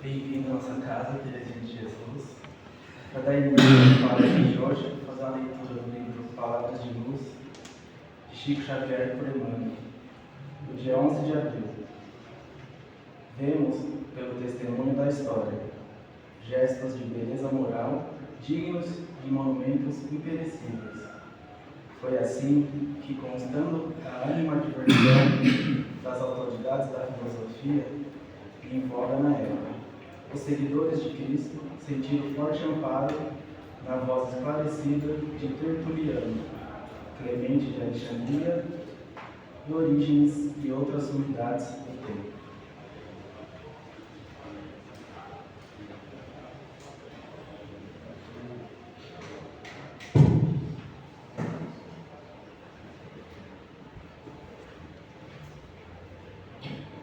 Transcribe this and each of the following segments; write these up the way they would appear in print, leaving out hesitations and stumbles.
Bem-vindo à nossa casa, Terezinha de Jesus. Para dar início à palestra de hoje, vou fazer uma leitura do livro Palavras de Luz, de Chico Xavier por Emmanuel, do dia 11 de abril. Vemos, pelo testemunho da história, gestos de beleza moral dignos de monumentos imperecíveis. Foi assim que, constando a ânima-adversão das autoridades da filosofia em voga na época, os seguidores de Cristo sentiram forte amparo na voz esclarecida de Tertuliano, Clemente de Alexandria e Orígenes e outras sumidades do tempo.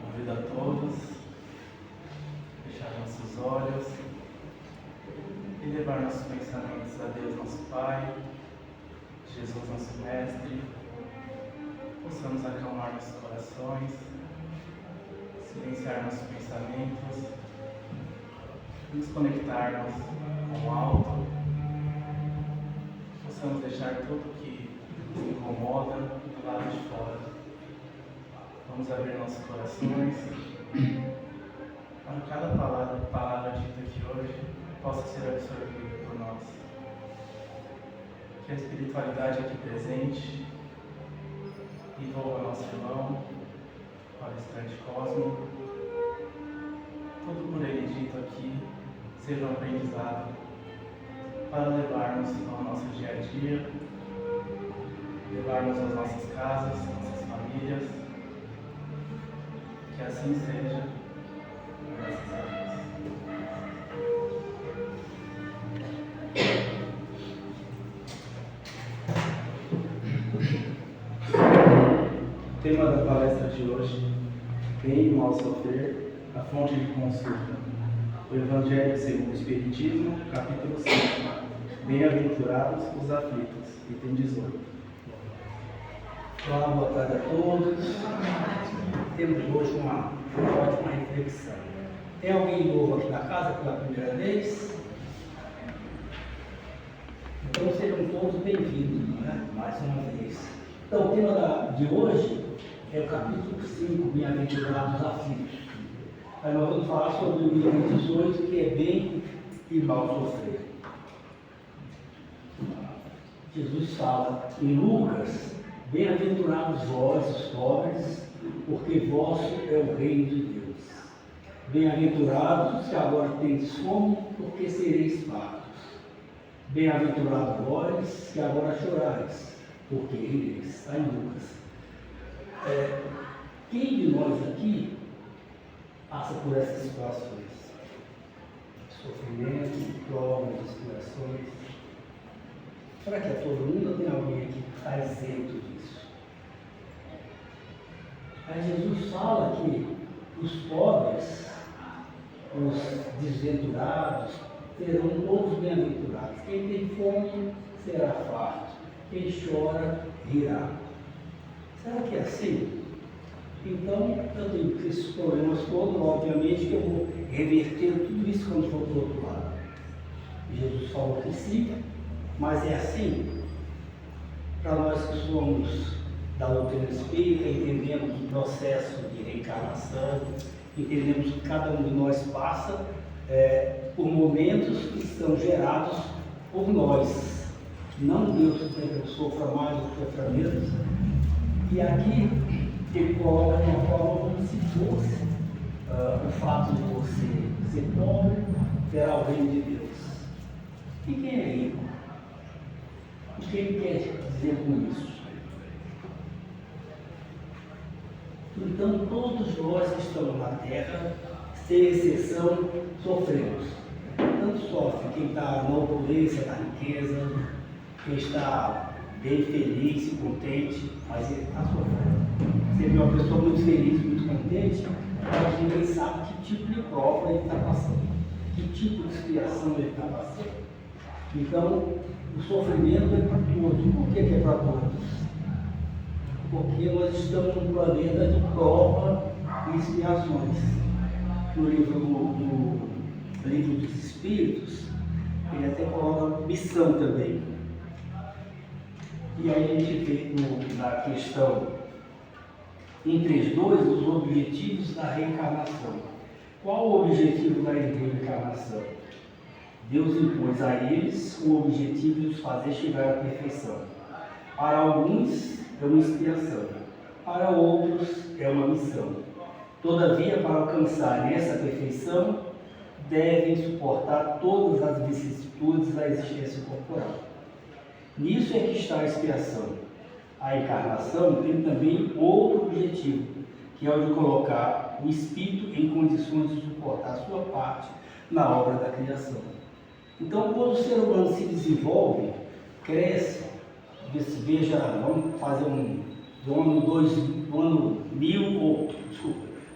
Convido a todos a fechar nossos olhos e levar nossos pensamentos a Deus, nosso Pai, Jesus, nosso Mestre. Possamos acalmar nossos corações, silenciar nossos pensamentos, nos conectarmos com o alto. Possamos deixar tudo que nos incomoda do lado de fora. Vamos abrir nossos corações para que cada palavra dita aqui hoje possa ser absorvida por nós. Que a espiritualidade aqui presente envolva nosso irmão, palestrante Cosmo. Tudo por ele dito aqui seja um aprendizado para levarmos ao nosso dia a dia, levarmos às nossas casas, nossas famílias. Que assim seja, graças a Deus. O tema da palestra de hoje: Bem e mal sofrer, a fonte de consulta. O Evangelho segundo o Espiritismo, capítulo 5. Bem-aventurados os aflitos, item 18. Olá, boa tarde a todos. Temos hoje uma ótima reflexão. Tem alguém novo aqui na casa pela primeira vez? Então sejam todos bem-vindos, né? Mais uma vez. Então o tema de hoje é o capítulo 5, Bem-aventurados os aflitos. Aí nós vamos falar sobre o item 18, que é bem e mal sofrer. Jesus fala em Lucas: Bem-aventurados vós, os pobres, porque vosso é o reino de Deus. Bem-aventurados os que agora tendes fome, porque sereis fartos. Bem-aventurados vós que agora chorais, porque reireis. Está em Lucas. Quem de nós aqui passa por essas situações? Sofrimento, provas, inspirações. Será que é todo mundo ou tem alguém aqui que está isento disso? Aí Jesus fala que os pobres, os desventurados, serão todos bem-aventurados. Quem tem fome será farto, quem chora rirá. Será que é assim? Então, eu tenho esses problemas todos, obviamente que eu vou reverter tudo isso quando for para o outro lado. Jesus falou que sim, mas é assim. Para nós que somos da doutrina espírita, entendemos o processo de reencarnação, entendemos que cada um de nós passa por momentos que são gerados por nós. Não Deus que quer que eu sofra mais ou sofra menos. E aqui ele coloca de uma forma como se fosse o fato de você ser pobre terá o reino de Deus. E quem é rico? O que ele quer dizer com isso? Então, todos nós que estamos na Terra, sem exceção, sofremos. Tanto sofre quem está na opulência, na riqueza, quem está bem feliz e contente, mas ele está sofrendo. Você vê uma pessoa muito feliz, muito contente, mas ninguém sabe que tipo de prova ele está passando, que tipo de expiação ele está passando. Então, o sofrimento é para todos. Por que é para todos? Porque nós estamos num planeta de prova e expiações. No livro do Livro dos Espíritos, ele até coloca missão também. E aí a gente vê na questão 132 os objetivos da reencarnação. Qual o objetivo da reencarnação? Deus impôs a eles o objetivo de os fazer chegar à perfeição. Para alguns é uma expiação, para outros é uma missão. Todavia, para alcançar essa perfeição, devem suportar todas as vicissitudes da existência corporal. Nisso é que está a expiação. A encarnação tem também outro objetivo, que é o de colocar o espírito em condições de suportar a sua parte na obra da criação. Então, quando o ser humano se desenvolve, cresce, veja, vamos fazer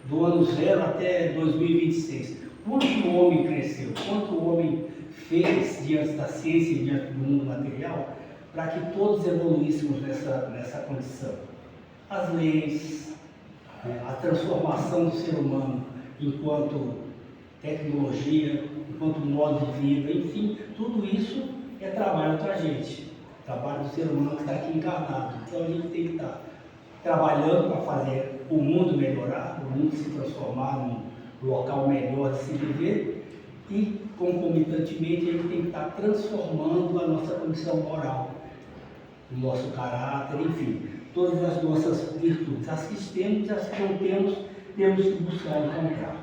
do ano 0 até 2026. Quanto o homem cresceu, quanto o homem fez diante da ciência e diante do mundo material, para que todos evoluíssemos nessa condição. As leis, a transformação do ser humano enquanto tecnologia, enquanto modo de vida, enfim, tudo isso é trabalho para a gente, trabalho do ser humano que está aqui encarnado. Então a gente tem que estar trabalhando para fazer o mundo melhorar, o mundo se transformar num local melhor de se viver e, concomitantemente, a gente tem que estar transformando a nossa condição moral, o nosso caráter, enfim, todas as nossas virtudes, as que temos e as que não temos, temos que buscar encontrar.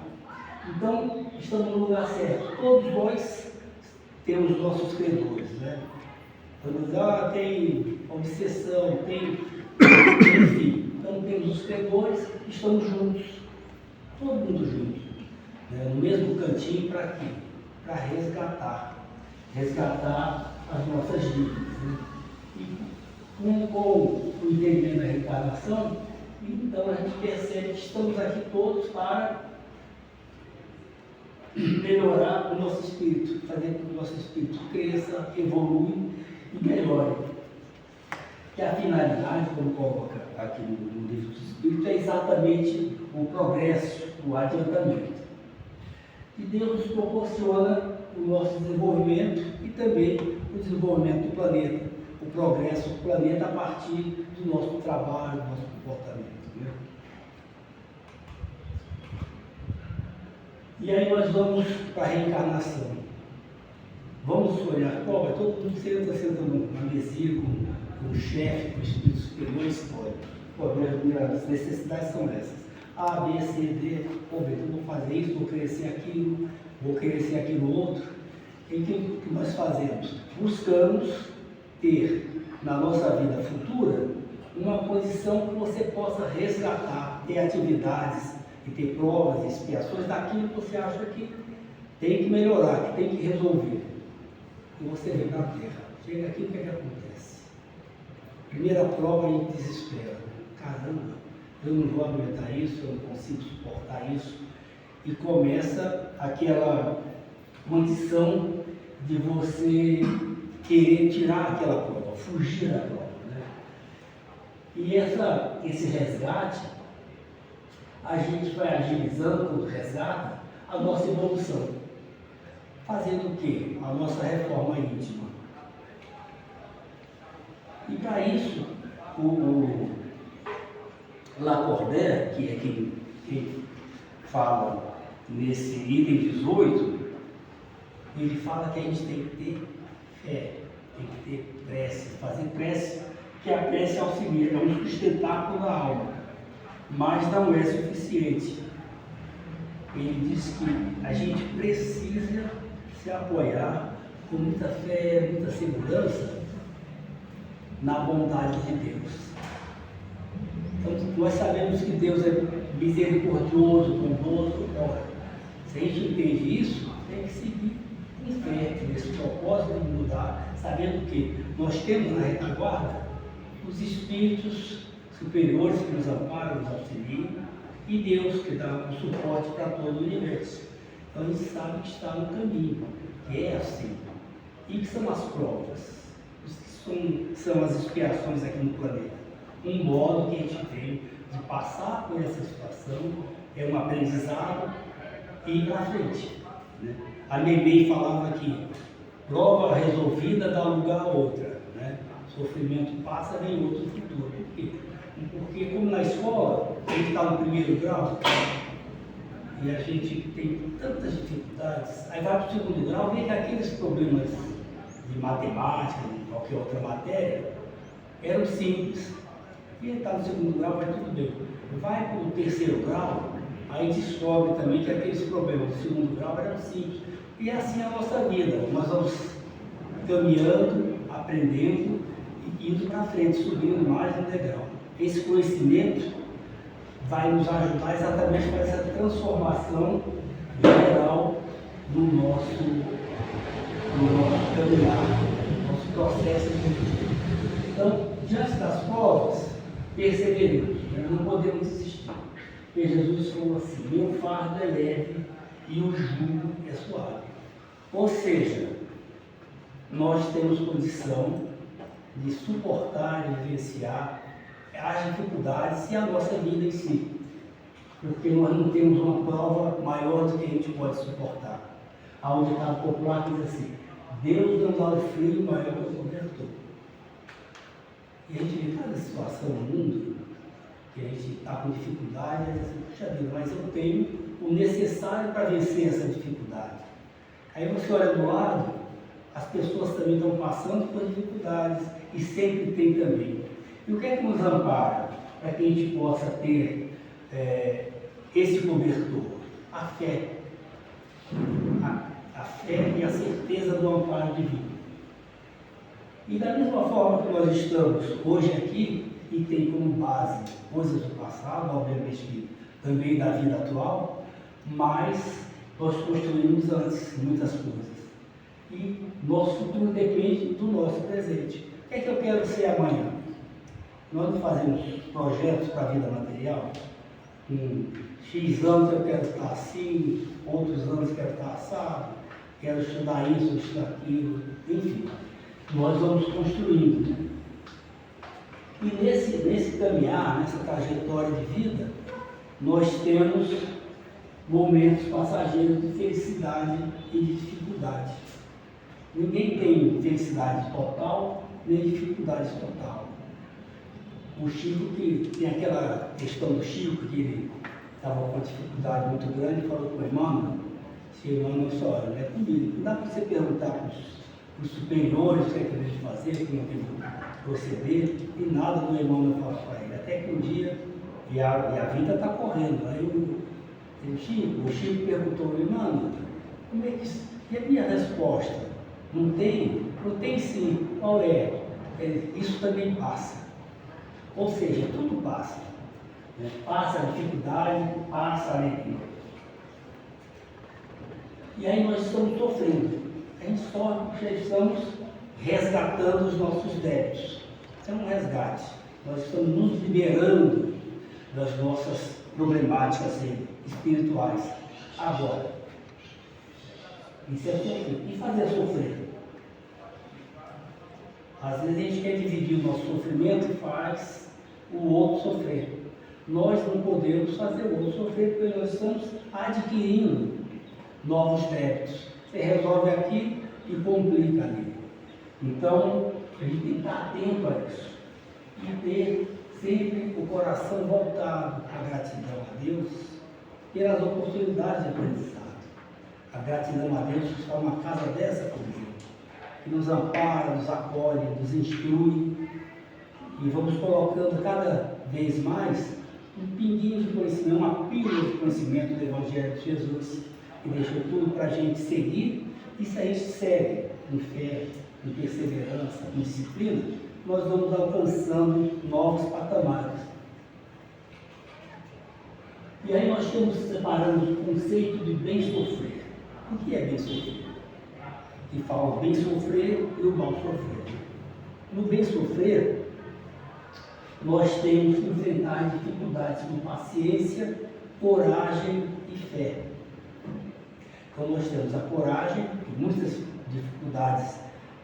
Então, estamos no lugar certo. Todos nós temos nossos credores, né? Todos, tem obsessão, tem... Enfim, então temos os credores, estamos juntos, todo mundo junto, né? No mesmo cantinho, para quê? Para resgatar as nossas dívidas, né? E com o entendimento da reencarnação, então a gente percebe que estamos aqui todos para melhorar o nosso espírito, fazer com que o nosso espírito cresça, evolua e melhore. Que a finalidade, como coloca aqui no livro dos Espíritos, é exatamente o progresso, o adiantamento. E Deus nos proporciona o nosso desenvolvimento e também o desenvolvimento do planeta, o progresso do planeta a partir do nosso trabalho, do nosso comportamento. Né? E aí nós vamos para a reencarnação. Vamos olhar, todo mundo senta numa mesinha com o chefe, com o espírito superior e escolhe. Minhas necessidades são essas. A, B, C, D, eu vou fazer isso, vou crescer aquilo outro. E o que nós fazemos? Buscamos ter na nossa vida futura uma posição que você possa resgatar, ter atividades e ter provas e expiações daquilo que você acha que tem que melhorar, que tem que resolver. E você vem para a Terra. Chega aqui, o que acontece? Primeira prova, a gente desespera. Caramba, eu não vou aguentar isso, eu não consigo suportar isso. E começa aquela condição de você querer tirar aquela prova, fugir da prova. Né? E esse resgate, a gente vai agilizando quando resgata a nossa evolução. Fazendo o quê? A nossa reforma íntima. E para isso, o Lacordaire, que é quem fala nesse item 18, ele fala que a gente tem que ter fé, tem que ter prece, fazer prece, que a prece auxilia, é um sustentáculo da alma, mas não é suficiente. Ele diz que a gente precisa se apoiar com muita fé, muita segurança na bondade de Deus. Então, nós sabemos que Deus é misericordioso, bondoso. Ora, se a gente entende isso, tem que seguir em frente nesse propósito de mudar, sabendo que nós temos na retaguarda os espíritos superiores que nos amparam, nos auxiliam, e Deus que dá o suporte para todo o universo. Então a gente sabe que está no caminho, que é assim. E que são as provas, que são as expiações aqui no planeta. Um modo que a gente tem de passar por essa situação é um aprendizado e ir para frente. Né? A Meimei falava que prova resolvida dá lugar a outra, né? Sofrimento passa, vem outro futuro. Por quê? Porque como na escola, a gente está no primeiro grau e a gente tem tantas dificuldades, aí vai para o segundo grau, vê que aqueles problemas de matemática, de qualquer outra matéria, eram simples. E ele está no segundo grau, vai tudo bem. Vai para o terceiro grau, aí descobre também que aqueles problemas do segundo grau eram simples. E é assim a nossa vida. Nós vamos caminhando, aprendendo e indo para frente, subindo mais um degrau. Esse conhecimento vai nos ajudar exatamente para essa transformação geral do nosso caminhar, do nosso processo de vida. Então, diante das provas, perseveremos, não podemos desistir. Porque Jesus falou assim: meu fardo é leve e o jugo é suave. Ou seja, nós temos condição de suportar e vivenciar as dificuldades e a nossa vida em si. Porque nós não temos uma prova maior do que a gente pode suportar. Há um ditado popular que diz assim: Deus não dá o frio maior que o cobertor. E a gente vê cada situação no mundo que a gente está com dificuldade, e a gente diz assim: puxa vida, mas eu tenho o necessário para vencer essa dificuldade. Aí você olha do lado, as pessoas também estão passando por dificuldades e sempre tem também. E o que é que nos ampara para que a gente possa ter esse cobertor? A fé. A fé e a certeza do amparo divino. E da mesma forma que nós estamos hoje aqui e tem como base coisas do passado, obviamente que também da vida atual, mas nós construímos antes muitas coisas. E nosso futuro depende do nosso presente. O que é que eu quero ser amanhã? Nós não fazemos projetos para a vida material. X anos eu quero estar assim, outros anos eu quero estar assado, quero estudar isso, estudar aquilo, enfim. Nós vamos construindo. Né? E nesse caminhar, nessa trajetória de vida, nós temos momentos passageiros de felicidade e de dificuldade. Ninguém tem felicidade total, nem dificuldade total. O Chico, que tem aquela questão do Chico, que ele estava com uma dificuldade muito grande, falou com o Emmanuel: se Emmanuel só olha, não é comigo. Não dá para você perguntar para os superiores o que é que eu devo fazer, como eu devo proceder, e nada do Emmanuel fala para ele. Até que um dia, e a vida está correndo, aí o Chico perguntou: Emmanuel, como é que e a minha resposta? Não tem? Não tem sim. Qual é? Isso também passa. Ou seja, tudo passa. Né? Passa a dificuldade, passa a alegria. E aí nós estamos sofrendo. A gente sofre porque estamos resgatando os nossos débitos. É um resgate. Nós estamos nos liberando das nossas problemáticas espirituais. Agora, isso é sofrer. E fazer sofrer? Às vezes a gente quer dividir o nosso sofrimento e faz o outro sofrer. Nós não podemos fazer o outro sofrer porque nós estamos adquirindo novos débitos. Você resolve aqui e complica ali. Então, a gente tem que estar atento a isso e ter sempre o coração voltado à gratidão a Deus pelas oportunidades de aprendizado. A gratidão a Deus está uma casa dessa comigo, que nos ampara, nos acolhe, nos instrui, e vamos colocando cada vez mais um pinguinho de conhecimento, uma pílula de conhecimento do Evangelho de Jesus, que deixou tudo para a gente seguir, e se a gente segue em fé, em perseverança, em disciplina, nós vamos alcançando novos patamares. E aí nós estamos separando o conceito de bem sofrer. O que é bem sofrer? Que fala o bem sofrer e o mal sofrer. No bem sofrer, nós temos que enfrentar dificuldades com paciência, coragem e fé. Então nós temos a coragem, e muitas dificuldades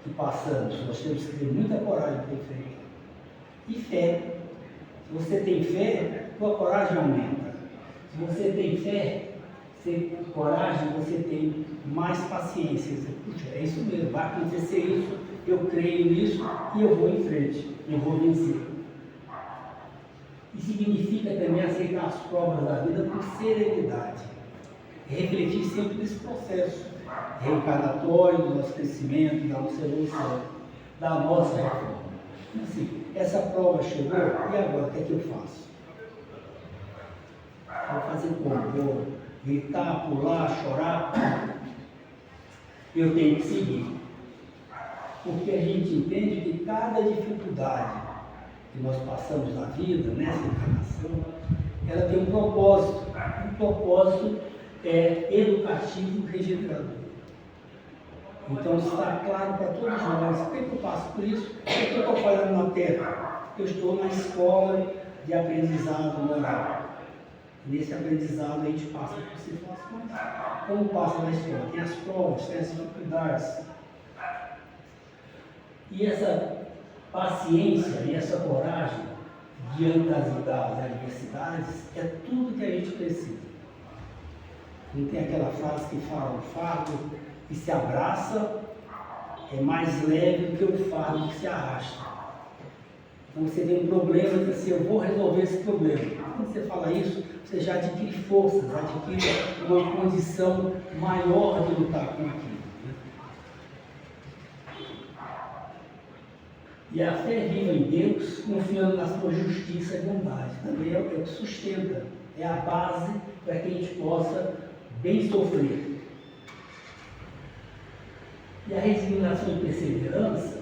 que passamos, nós temos que ter muita coragem para enfrentar. E fé. Se você tem fé, sua coragem aumenta. Se você tem fé, Você, coragem, você tem mais paciência. Você, puxa, é isso mesmo, vai acontecer isso, eu creio nisso e eu vou em frente, eu vou vencer. E significa também aceitar as provas da vida com serenidade. Refletir sempre nesse processo reencarnatório, do nosso crescimento, da nossa evolução, da nossa reforma. Assim, essa prova chegou, e agora o que é que eu faço? Vou fazer como? Vou gritar, pular, chorar? Eu tenho que seguir. Porque a gente entende que cada dificuldade que nós passamos na vida, nessa encarnação, ela tem um propósito. O propósito é educativo e regenerador. Então está claro para todos nós, por que eu passo por isso? O que eu estou fazendo na Terra? Eu estou na escola de aprendizado moral. Nesse aprendizado a gente passa por situações. Como passa na escola? Tem as provas, tem as dificuldades. E essa paciência e essa coragem diante das adversidades é tudo que a gente precisa. Não tem aquela frase que fala: o fardo que se abraça é mais leve do que o fardo que se arrasta. Então você tem um problema e diz assim: eu vou resolver esse problema. Quando você fala isso, você já adquire forças, adquire uma condição maior de lutar com aquilo. E a fé viva em Deus, confiando na sua justiça e bondade, também é o que sustenta, é a base para que a gente possa bem sofrer. E a resignação e perseverança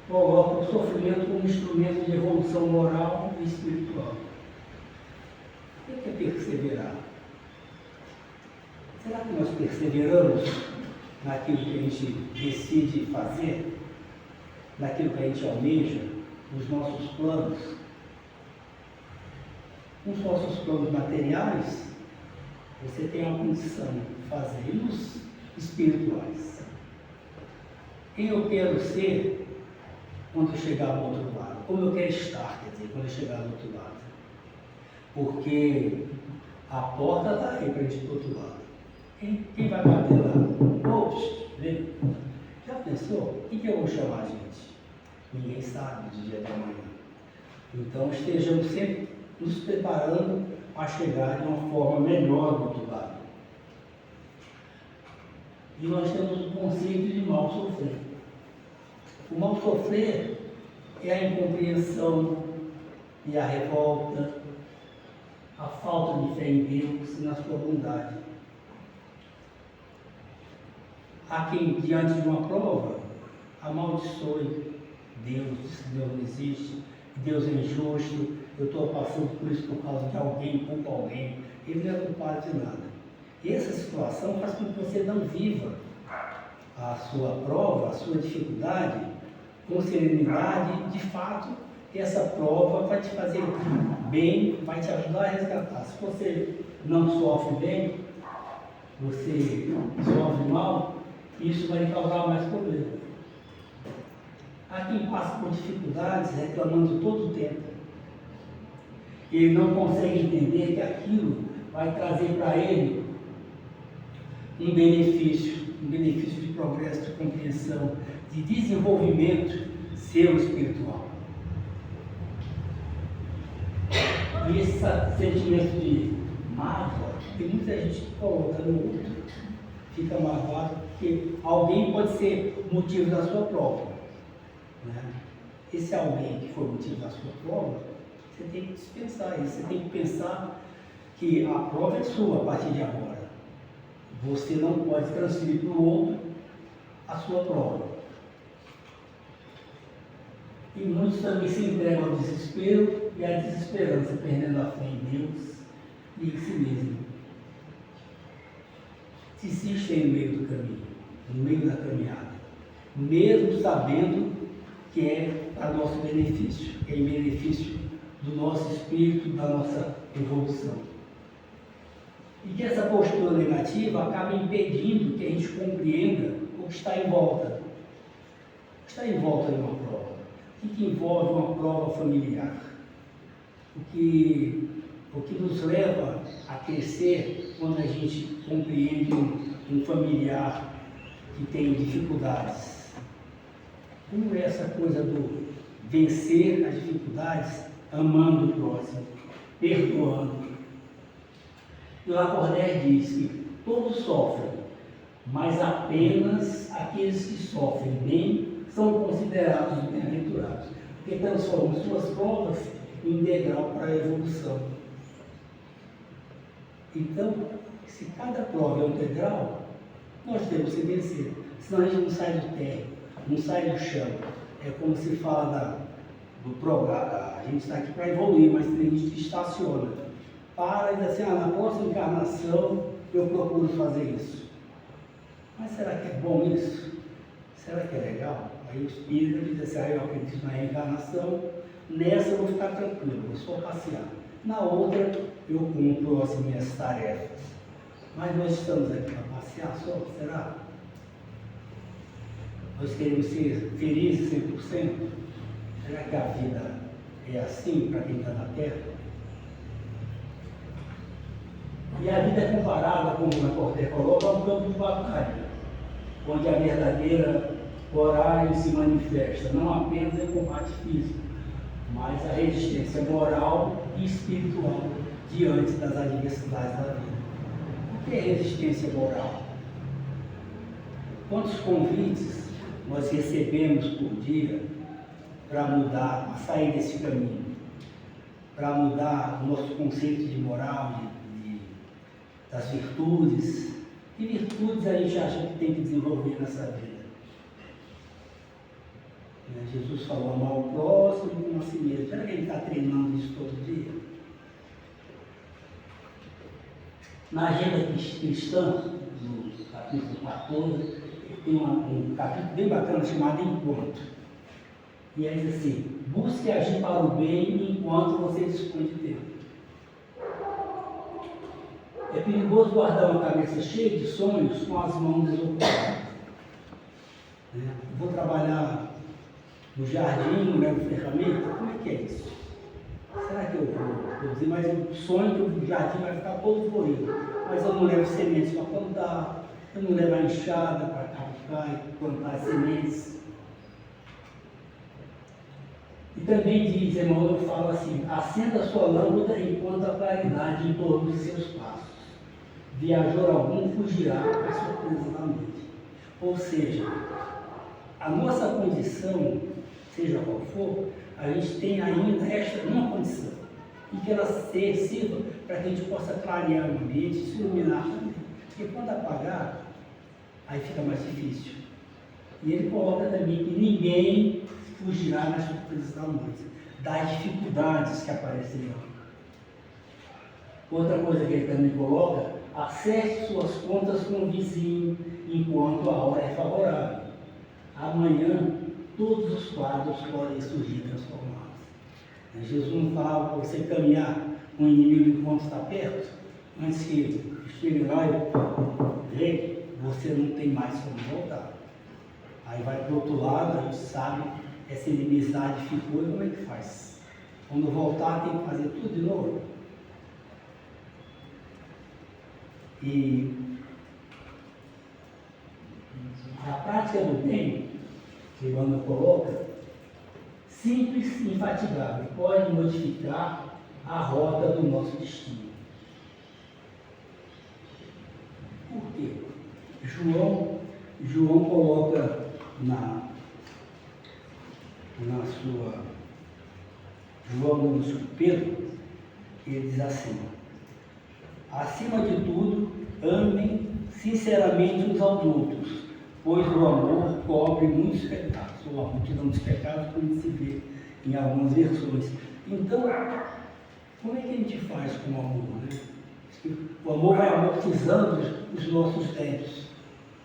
coloca o sofrimento como instrumento de evolução moral e espiritual. O que é perseverar? Será que nós perseveramos naquilo que a gente decide fazer? Naquilo que a gente almeja, nos nossos planos? Nos nossos planos materiais, você tem a condição de fazer, e nos espirituais? Quem eu quero ser quando eu chegar ao outro lado? Como eu quero estar, quer dizer, quando eu chegar ao outro lado? Porque a porta está aí para a gente ir para o outro lado. Quem vai bater lá? Ops, vem. Já pensou? O que eu vou chamar, gente? Ninguém sabe do dia de amanhã. Então estejamos sempre nos preparando a chegar de uma forma melhor do outro lado. E nós temos o conceito de mal sofrer. O mal sofrer é a incompreensão e a revolta, a falta de fé em Deus e na sua bondade. Há quem, diante de uma prova, amaldiçoe Deus, diz que Deus não existe, Deus é injusto, eu estou passando por isso por causa de alguém, culpa alguém. Ele não é culpado de nada. E essa situação faz com que você não viva a sua prova, a sua dificuldade com serenidade. De fato, essa prova vai te fazer bem, vai te ajudar a resgatar. Se você não sofre bem, você sofre mal, isso vai lhe causar mais problema. Há quem passa por dificuldades reclamando todo o tempo. Ele não consegue entender que aquilo vai trazer para ele um benefício de progresso, de compreensão, de desenvolvimento seu espiritual. E esse sentimento de mágoa, tem muita gente que coloca no outro, fica magoado, porque alguém pode ser motivo da sua prova. Esse alguém que for motivo da sua prova, você tem que dispensar isso, você tem que pensar que a prova é sua a partir de agora. Você não pode transferir para o outro a sua prova. E muitos também se entregam ao desespero e à desesperança, perdendo a fé em Deus e em si mesmo. Desistem no meio do caminho, no meio da caminhada, mesmo sabendo que é para nosso benefício, é em benefício do nosso espírito, da nossa evolução. E que essa postura negativa acaba impedindo que a gente compreenda o que está em volta. O que está em volta de uma prova? O que envolve uma prova familiar? O que o que nos leva a crescer quando a gente compreende um familiar que tem dificuldades. Como é essa coisa do vencer as dificuldades amando o próximo, perdoando. E Lacordaire diz que todos sofrem, mas apenas aqueles que sofrem bem são considerados bem-aventurados, porque transformam suas provas em degrau para a evolução. Então, se cada prova é um degrau, nós temos que vencer, senão a gente não sai do terra, não sai do chão. É como se fala do programa, a gente está aqui para evoluir, mas tem gente que estaciona. Para e diz assim, na próxima encarnação eu procuro fazer isso. Mas será que é bom isso? Será que é legal? Aí o espírito diz assim, eu acredito na reencarnação, nessa eu vou ficar tranquilo, vou só passear. Na outra eu cumpro as minhas tarefas. Mas nós estamos aqui para passear só, será? Nós queremos ser felizes 100%? Será que a vida é assim para quem está na Terra? E a vida é comparada, como o Lacordaire coloca, a um campo de batalha, onde a verdadeira coragem se manifesta, não apenas em combate físico, mas a resistência moral e espiritual diante das adversidades da vida. O que é resistência moral? Quantos convites nós recebemos por dia para mudar, para sair desse caminho, para mudar o nosso conceito de moral, das virtudes? Que virtudes a gente acha que tem que desenvolver nessa vida? Jesus falou amar o próximo como a si mesmo. Será que ele está treinando isso todo dia? Na agenda cristã, no capítulo 14, tem um capítulo bem bacana chamado Encontro. E aí diz assim, busque agir para o bem enquanto você dispõe de tempo. É perigoso guardar uma cabeça cheia de sonhos com as mãos desocupadas. Vou trabalhar no jardim, não levo ferramenta? Como é que é isso? Será que eu vou produzir? Mas eu sonho que o jardim vai ficar todo florido. Mas eu não levo sementes para plantar, eu não levo a enxada para carregar e plantar as sementes. E também diz, Emmanuel fala assim, acenda a sua lâmpada enquanto a claridade em torno de seus passos. Viajor algum fugirá às surpresas da noite. Ou seja, a nossa condição, seja qual for, a gente tem ainda esta uma condição, e que ela sirva para que a gente possa clarear o ambiente e se iluminar também. Porque quando apagar, aí fica mais difícil. E ele coloca também que ninguém fugirá nas surpresas da noite, das dificuldades que aparecerão. Outra coisa que ele também coloca, acerte suas contas com o vizinho enquanto a hora é favorável. Amanhã, todos os quadros podem surgir transformados. Jesus não falava para você caminhar com o inimigo enquanto está perto, antes que chegue lá e vê, você não tem mais como voltar. Aí vai para o outro lado, a gente sabe, essa inimizade ficou, e como é que faz? Quando voltar, tem que fazer tudo de novo. E a prática do bem, que Emmanuel coloca, simples e infatigável, pode modificar a rota do nosso destino. Por quê? João coloca na sua... João no seu Pedro, ele diz assim, acima de tudo, amem sinceramente uns aos outros, pois o amor cobre muitos pecados. O amor tira muitos pecados, como se vê em algumas versões. Então, como é que a gente faz com o amor, né? O amor vai amortizando os nossos débitos.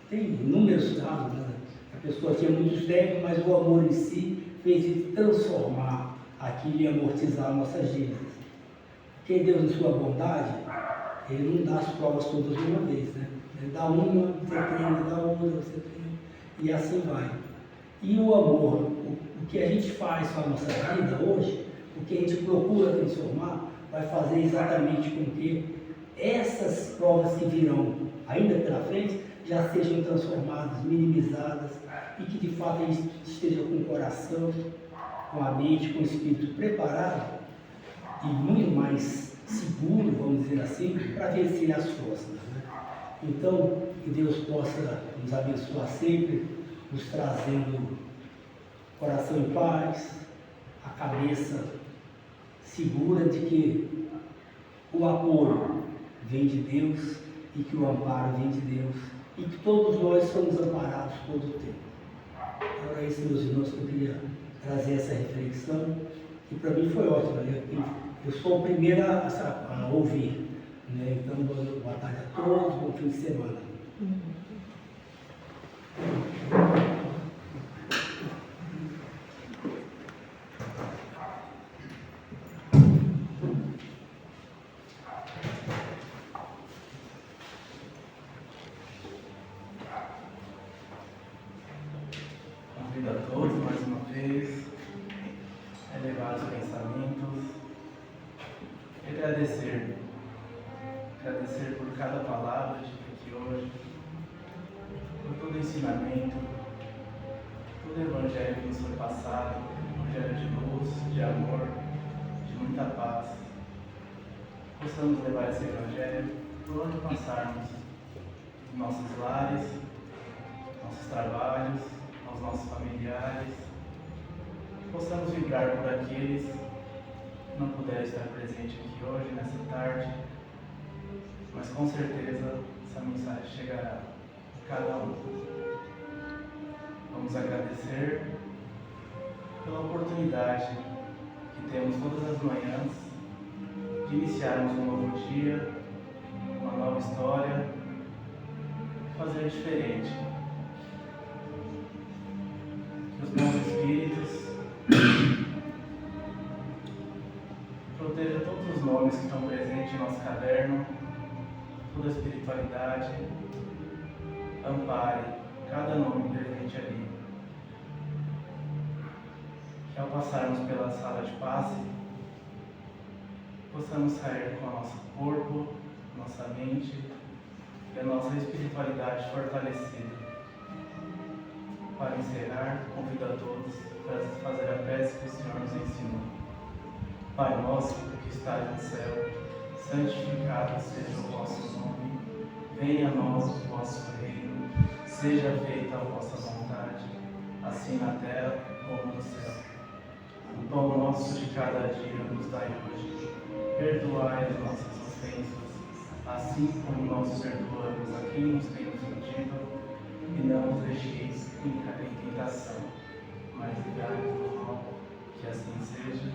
Tem inúmeros casos, né? A pessoa tinha muitos débitos, mas o amor em si fez ele transformar aquilo e amortizar nossas dívidas. Porque Deus, em sua bondade, Ele não dá as provas todas de uma vez, né? Ele dá uma, você treina, dá outra, você treina, e assim vai. E o amor, o que a gente faz com a nossa vida hoje, o que a gente procura transformar, vai fazer exatamente com que essas provas que virão ainda pela frente já sejam transformadas, minimizadas e que de fato a gente esteja com o coração, com a mente, com o espírito preparado e muito mais seguro, vamos dizer assim, para vencer as forças. Né? Então, que Deus possa nos abençoar sempre, nos trazendo coração em paz, a cabeça segura de que o apoio vem de Deus e que o amparo vem de Deus e que todos nós somos amparados todo o tempo. Então é isso, meus irmãos, que eu queria trazer essa reflexão, que para mim foi ótima, né? Eu sou o primeiro a ouvir, né? Então, boa tarde a todos, bom fim de semana. Convido a todos mais uma vez a elevar os pensamentos e agradecer por cada palavra dita aqui hoje, por todo o ensinamento, todo o evangelho que nos foi passado, evangelho de luz, de amor, de muita paz. Possamos levar esse evangelho por onde passarmos, em nossos lares, nossos trabalhos, aos nossos familiares, possamos vibrar por aqueles que não puderam estar presentes aqui hoje, nessa tarde, mas com certeza essa mensagem chegará a cada um. Vamos agradecer pela oportunidade que temos todas as manhãs de iniciarmos um novo dia, uma nova história, fazer diferente. Que os bons espíritos protejam todos os nomes que estão presentes em nosso caderno, toda a espiritualidade, ampare cada nome presente ali. Que ao passarmos pela sala de passe, possamos sair com o nosso corpo, nossa mente e a nossa espiritualidade fortalecida. Para encerrar, convido a todos para fazer a prece que o Senhor nos ensinou. Pai nosso que estás no céu, santificado seja o vosso nome. Venha a nós o vosso reino. Seja feita a vossa vontade, assim na terra como no céu. O pão nosso de cada dia nos dai hoje. Perdoai as nossas ofensas, assim como nós perdoamos a quem nos tem ofendido. E não nos deixeis cair em tentação, mas livrai-nos do mal, que assim seja.